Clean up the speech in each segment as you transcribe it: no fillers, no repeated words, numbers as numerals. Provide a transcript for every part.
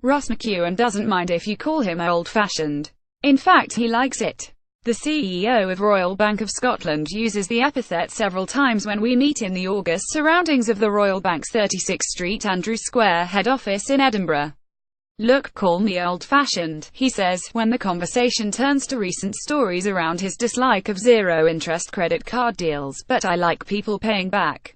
Ross McEwan doesn't mind if you call him old-fashioned. In fact, he likes it. The CEO of Royal Bank of Scotland uses the epithet several times when we meet in the august surroundings of the Royal Bank's 36th Street Andrew Square head office in Edinburgh. "Look, call me old-fashioned," he says, when the conversation turns to recent stories around his dislike of zero-interest credit card deals, "but I like people paying back.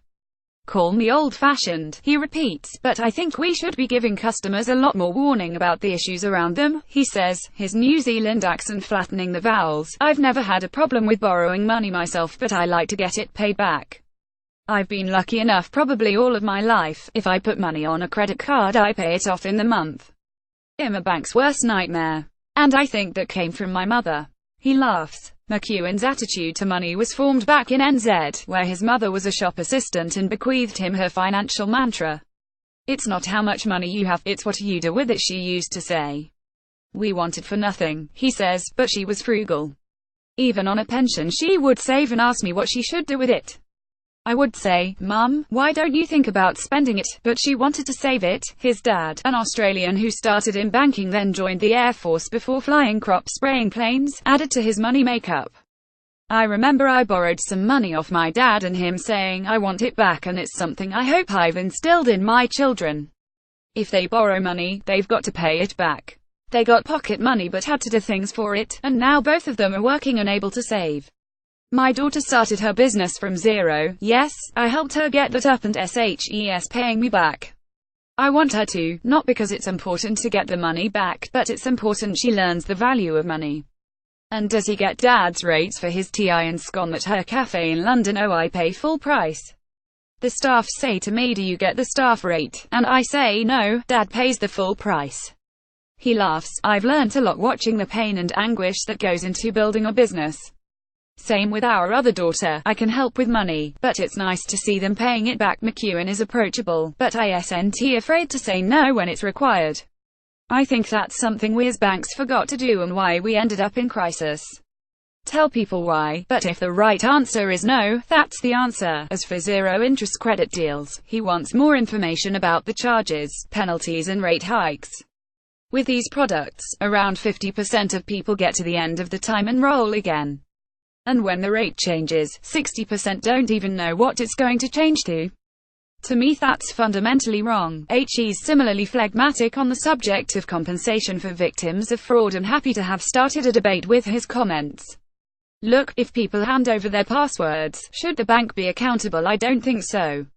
Call me old-fashioned," he repeats, "but I think we should be giving customers a lot more warning about the issues around them," he says, his New Zealand accent flattening the vowels. "I've never had a problem with borrowing money myself, but I like to get it paid back. I've been lucky enough probably all of my life. If I put money on a credit card, I pay it off in the month. I'm a bank's worst nightmare. And I think that came from my mother." He laughs. McEwan's attitude to money was formed back in NZ, where his mother was a shop assistant and bequeathed him her financial mantra. "It's not how much money you have, it's what you do with it," she used to say. "We wanted for nothing," he says, "but she was frugal. Even on a pension she would save and ask me what she should do with it. I would say, 'Mum, why don't you think about spending it?' But she wanted to save it." His dad, an Australian who started in banking then joined the Air Force before flying crop spraying planes, added to his money makeup. "I remember I borrowed some money off my dad and him saying I want it back, and it's something I hope I've instilled in my children. If they borrow money, they've got to pay it back. They got pocket money but had to do things for it, and now both of them are working and able to save. My daughter started her business from zero. Yes, I helped her get that up and she's paying me back. I want her to, not because it's important to get the money back, but it's important she learns the value of money." And does he get Dad's rates for his tea and scone at her cafe in London? "Oh, I pay full price. The staff say to me, 'Do you get the staff rate?' And I say, 'No, Dad pays the full price.'" He laughs. "I've learnt a lot watching the pain and anguish that goes into building a business. Same with our other daughter. I can help with money, but it's nice to see them paying it back." McEwan is approachable, but isn't afraid to say no when it's required. "I think that's something we as banks forgot to do and why we ended up in crisis. Tell people why, but if the right answer is no, that's the answer." As for zero-interest credit deals, he wants more information about the charges, penalties and rate hikes. With these products, around 50% of people get to the end of the time and roll again. And when the rate changes, 60% don't even know what it's going to change to. To me that's fundamentally wrong. He's similarly phlegmatic on the subject of compensation for victims of fraud and happy to have started a debate with his comments. "Look, if people hand over their passwords, should the bank be accountable? I don't think so.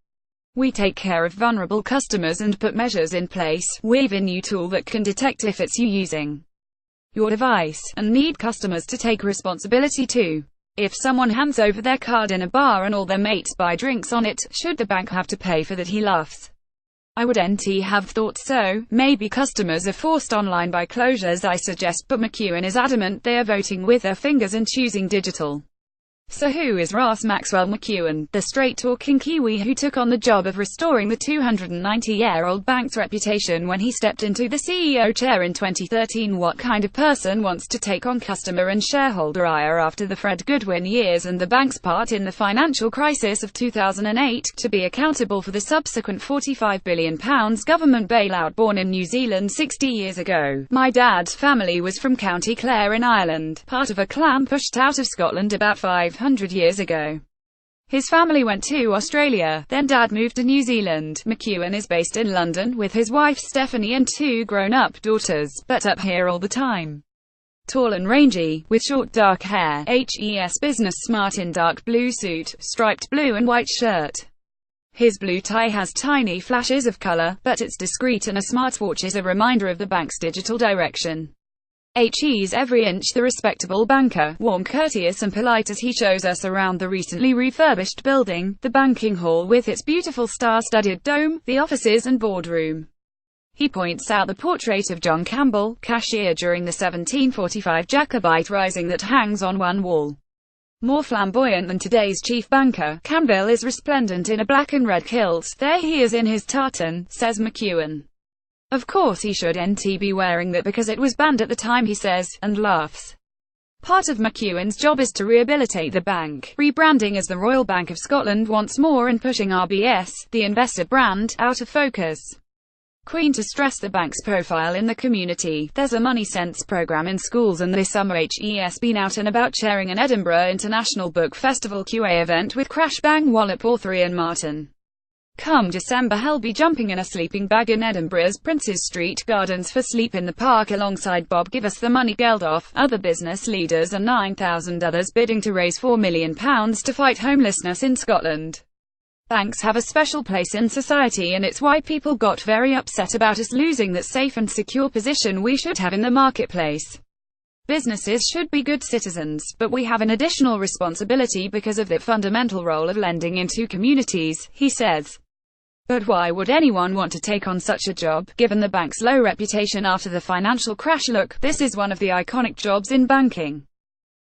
We take care of vulnerable customers and put measures in place. We've a new tool that can detect if it's you using your device, and need customers to take responsibility too. If someone hands over their card in a bar and all their mates buy drinks on it, should the bank have to pay for that?" He laughs. "I wouldn't have thought so. Maybe customers are forced online by closures, I suggest," but McEwan is adamant they are voting with their fingers and choosing digital. So who is Ross Maxwell McEwan, the straight-talking Kiwi who took on the job of restoring the 290-year-old bank's reputation when he stepped into the CEO chair in 2013? What kind of person wants to take on customer and shareholder ire after the Fred Goodwin years and the bank's part in the financial crisis of 2008, to be accountable for the subsequent £45 billion government bailout? Born in New Zealand 60 years ago, my dad's family was from County Clare in Ireland, part of a clan pushed out of Scotland about 500 years ago. His family went to Australia, then Dad moved to New Zealand. McEwan is based in London with his wife Stephanie and two grown-up daughters, but up here all the time. Tall and rangy, with short dark hair, HE's business smart in dark blue suit, striped blue and white shirt. His blue tie has tiny flashes of color, but it's discreet, and a smartwatch is a reminder of the bank's digital direction. He's every inch the respectable banker, warm, courteous and polite as he shows us around the recently refurbished building, the banking hall with its beautiful star-studded dome, the offices and boardroom. He points out the portrait of John Campbell, cashier during the 1745 Jacobite Rising that hangs on one wall. More flamboyant than today's chief banker, Campbell is resplendent in a black and red kilt. There he is in his tartan, says McEwan. Of course he shouldn't be wearing that because it was banned at the time, he says, and laughs. Part of McEwan's job is to rehabilitate the bank, rebranding as the Royal Bank of Scotland once more and pushing RBS, the investor brand, out of focus. Queen to stress the bank's profile in the community. There's a Money Sense program in schools, and this summer HES been out and about chairing an Edinburgh International Book Festival QA event with Crash Bang Wallop author Ian Martin. Come December he'll be jumping in a sleeping bag in Edinburgh's Princes Street Gardens for Sleep in the Park alongside Bob Give Us the Money Geldof, other business leaders and 9,000 others bidding to raise £4 million to fight homelessness in Scotland. Banks have a special place in society, and it's why people got very upset about us losing that safe and secure position we should have in the marketplace. Businesses should be good citizens, but we have an additional responsibility because of the fundamental role of lending into communities, he says. But why would anyone want to take on such a job, given the bank's low reputation after the financial crash? Look, this is one of the iconic jobs in banking.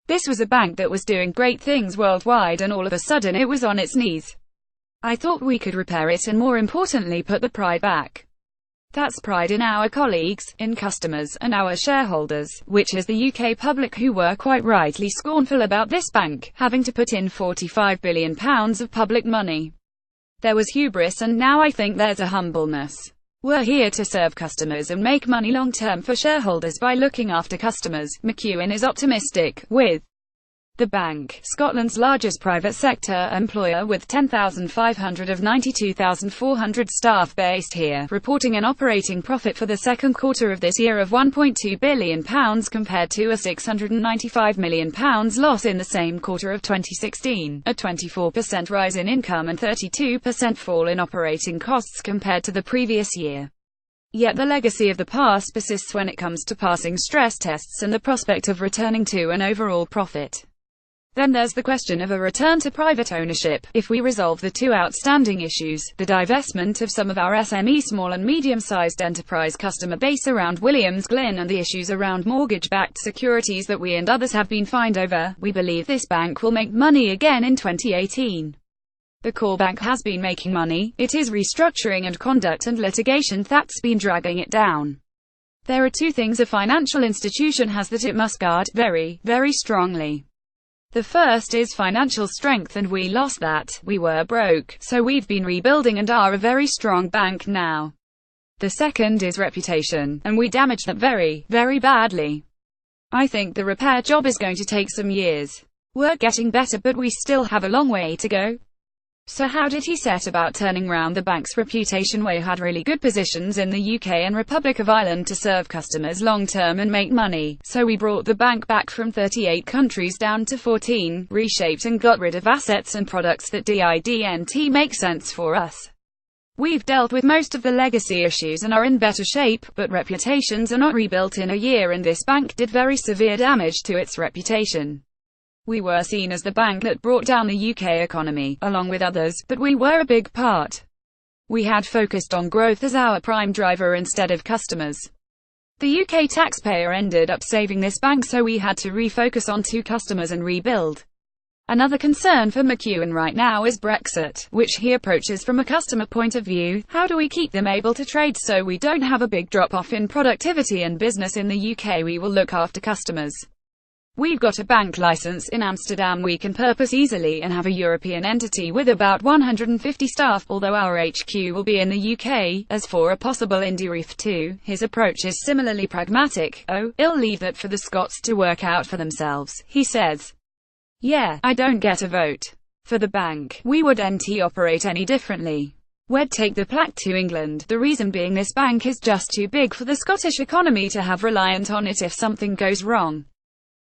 This was a bank that was doing great things worldwide, and all of a sudden it was on its knees. I thought we could repair it and, more importantly, put the pride back. That's pride in our colleagues, in customers, and our shareholders, which is the UK public, who were quite rightly scornful about this bank having to put in £45 billion of public money. There was hubris, and now I think there's a humbleness. We're here to serve customers and make money long-term for shareholders by looking after customers. McEwan is optimistic, with the bank, Scotland's largest private sector employer with 10,500 of 92,400 staff based here, reporting an operating profit for the second quarter of this year of £1.2 billion compared to a £695 million loss in the same quarter of 2016, a 24% rise in income and 32% fall in operating costs compared to the previous year. Yet the legacy of the past persists when it comes to passing stress tests and the prospect of returning to an overall profit. Then there's the question of a return to private ownership. If we resolve the two outstanding issues, the divestment of some of our SME small and medium-sized enterprise customer base around Williams Glyn and the issues around mortgage-backed securities that we and others have been fined over, we believe this bank will make money again in 2018. The core bank has been making money, it is restructuring and conduct and litigation that's been dragging it down. There are two things a financial institution has that it must guard very, very strongly. The first is financial strength, and we lost that. We were broke, so we've been rebuilding and are a very strong bank now. The second is reputation, and we damaged that very, very badly. I think the repair job is going to take some years. We're getting better, but we still have a long way to go. So how did he set about turning round the bank's reputation? We had really good positions in the UK and Republic of Ireland to serve customers long-term and make money, so we brought the bank back from 38 countries down to 14, reshaped and got rid of assets and products that didn't make sense for us. We've dealt with most of the legacy issues and are in better shape, but reputations are not rebuilt in a year, and this bank did very severe damage to its reputation. We were seen as the bank that brought down the UK economy, along with others, but we were a big part. We had focused on growth as our prime driver instead of customers. The UK taxpayer ended up saving this bank, so we had to refocus onto customers and rebuild. Another concern for McEwan right now is Brexit, which he approaches from a customer point of view. How do we keep them able to trade so we don't have a big drop-off in productivity and business in the UK? We will look after customers. We've got a bank license in Amsterdam we can purpose easily and have a European entity with about 150 staff, although our HQ will be in the UK. As for a possible Indie Reef too, his approach is similarly pragmatic. Oh, I'll leave that for the Scots to work out for themselves, he says. Yeah, I don't get a vote for the bank. We wouldn't operate any differently. We'd take the plaque to England, the reason being this bank is just too big for the Scottish economy to have reliant on it if something goes wrong.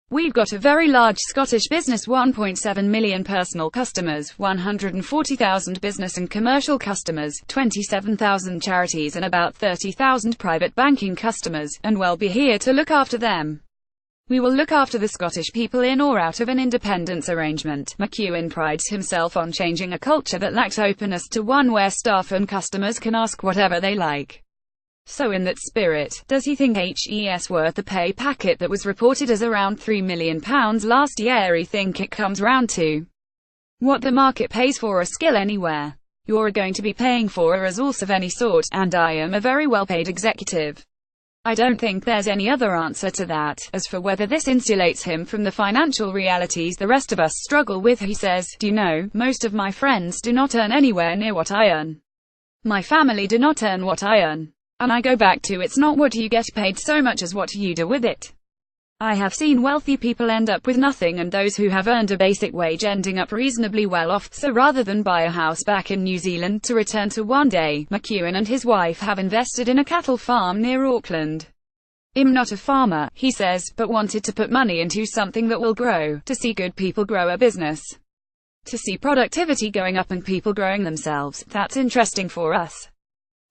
We've got a very large Scottish business, 1.7 million personal customers, 140,000 business and commercial customers, 27,000 charities and about 30,000 private banking customers, and we'll be here to look after them. We will look after the Scottish people in or out of an independence arrangement. McEwan prides himself on changing a culture that lacked openness to one where staff and customers can ask whatever they like. So in that spirit, does he think HES worth the pay packet that was reported as around £3 million last year? I think it comes round to what the market pays for a skill anywhere. You're going to be paying for a resource of any sort, and I am a very well-paid executive. I don't think there's any other answer to that. As for whether this insulates him from the financial realities the rest of us struggle with, he says, do you know, most of my friends do not earn anywhere near what I earn. My family do not earn what I earn. And I go back to, it's not what you get paid so much as what you do with it. I have seen wealthy people end up with nothing and those who have earned a basic wage ending up reasonably well off, so rather than buy a house back in New Zealand to return to one day, McEwan and his wife have invested in a cattle farm near Auckland. I'm not a farmer, he says, but wanted to put money into something that will grow, to see good people grow a business. To see productivity going up and people growing themselves, that's interesting for us.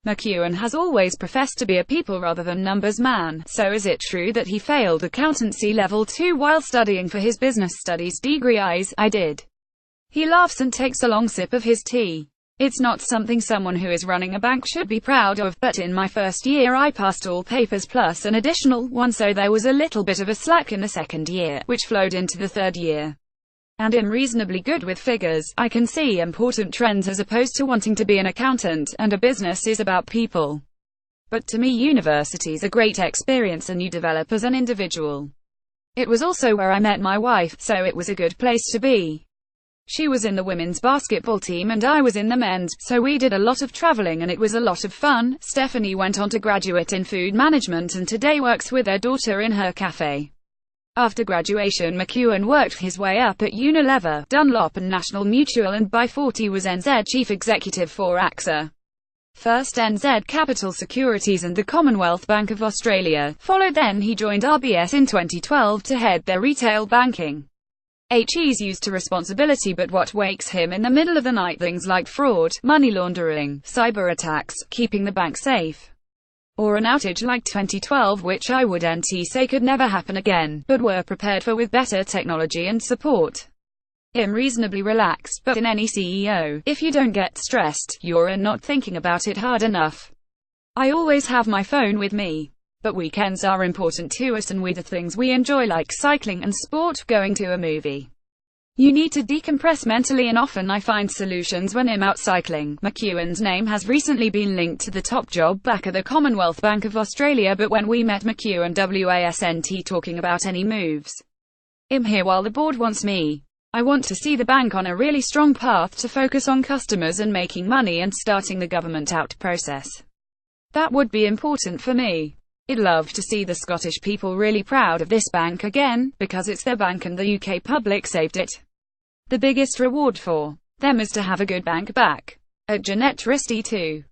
McEwan has always professed to be a people rather than numbers man, so is it true that he failed accountancy level 2 while studying for his business studies degree? I did. He laughs and takes a long sip of his tea. It's not something someone who is running a bank should be proud of, but in my first year I passed all papers plus an additional one, so there was a little bit of a slack in the second year, which flowed into the third year. And I'm reasonably good with figures. I can see important trends as opposed to wanting to be an accountant, and a business is about people. But to me, university's a great experience and you develop as an individual. It was also where I met my wife, so it was a good place to be. She was in the women's basketball team and I was in the men's, so we did a lot of traveling and it was a lot of fun. Stephanie went on to graduate in food management and today works with her daughter in her cafe. After graduation, McEwan worked his way up at Unilever, Dunlop and National Mutual, and by 40 was NZ chief executive for AXA. First NZ Capital Securities and the Commonwealth Bank of Australia, followed then he joined RBS in 2012 to head their retail banking. He's used to responsibility, but what wakes him in the middle of the night? Things like fraud, money laundering, cyber attacks, keeping the bank safe. Or an outage like 2012, which I would say could never happen again, but were prepared for with better technology and support. I'm reasonably relaxed, but in any CEO, if you don't get stressed, you're not thinking about it hard enough. I always have my phone with me. But weekends are important to us and we do things we enjoy like cycling and sport, going to a movie. You need to decompress mentally and often I find solutions when I'm out cycling. McEwan's name has recently been linked to the top job back at the Commonwealth Bank of Australia, but when we met McEwan wasn't talking about any moves. I'm here while the board wants me. I want to see the bank on a really strong path to focus on customers and making money and starting the government out process. That would be important for me. I'd love to see the Scottish people really proud of this bank again, because it's their bank and the UK public saved it. The biggest reward for them is to have a good bank back. At Jeanette Risty too.